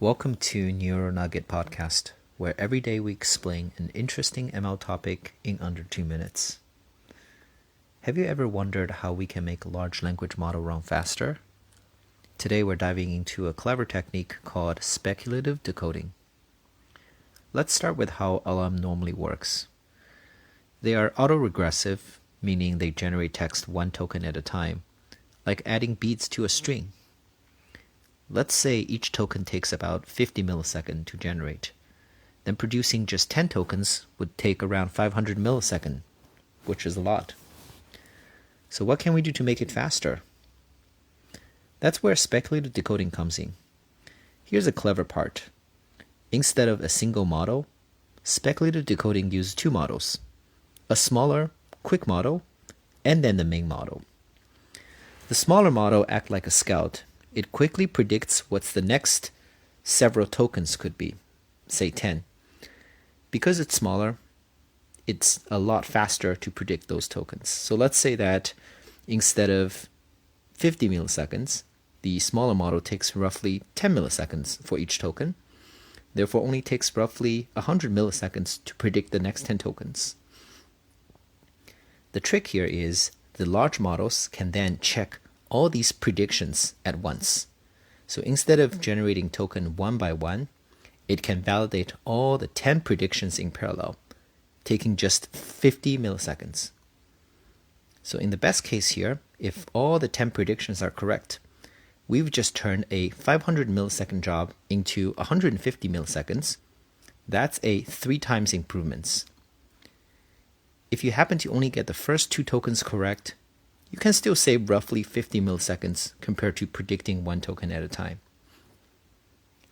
Welcome to Neuro Nugget Podcast, where every day we explain an interesting ML topic in under 2 minutes. Have you ever wondered how we can make a large language model run faster? Today we're diving into a clever technique called speculative decoding. Let's start with how LM normally works. They are autoregressive, meaning they generate text one token at a time, like adding beads to a string. Let's say each token takes about 50 milliseconds to generate. Then producing just 10 tokens would take around 500 milliseconds, which is a lot. So what can we do to make it faster? That's where speculative decoding comes in. Here's a clever part. Instead of a single model, speculative decoding uses two models. A smaller, quick model, and then the main model. The smaller model acts like a scout. It quickly predicts what's the next several tokens could be, say 10. Because it's smaller, it's a lot faster to predict those tokens. So let's say that instead of 50 milliseconds, the smaller model takes roughly 10 milliseconds for each token. Therefore, only takes roughly 100 milliseconds to predict the next 10 tokens. The trick here is the large models can then check all these predictions at once. So instead of generating token one by one, it can validate all the 10 predictions in parallel, taking just 50 milliseconds. So in the best case here, if all the 10 predictions are correct, we've just turned a 500 millisecond job into 150 milliseconds. That's a 3 times improvements. If you happen to only get the first 2 tokens correct, you can still save roughly 50 milliseconds compared to predicting one token at a time.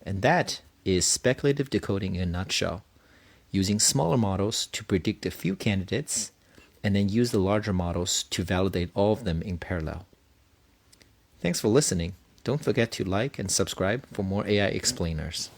And that is speculative decoding in a nutshell, using smaller models to predict a few candidates and then use the larger models to validate all of them in parallel. Thanks for listening. Don't forget to like and subscribe for more AI explainers.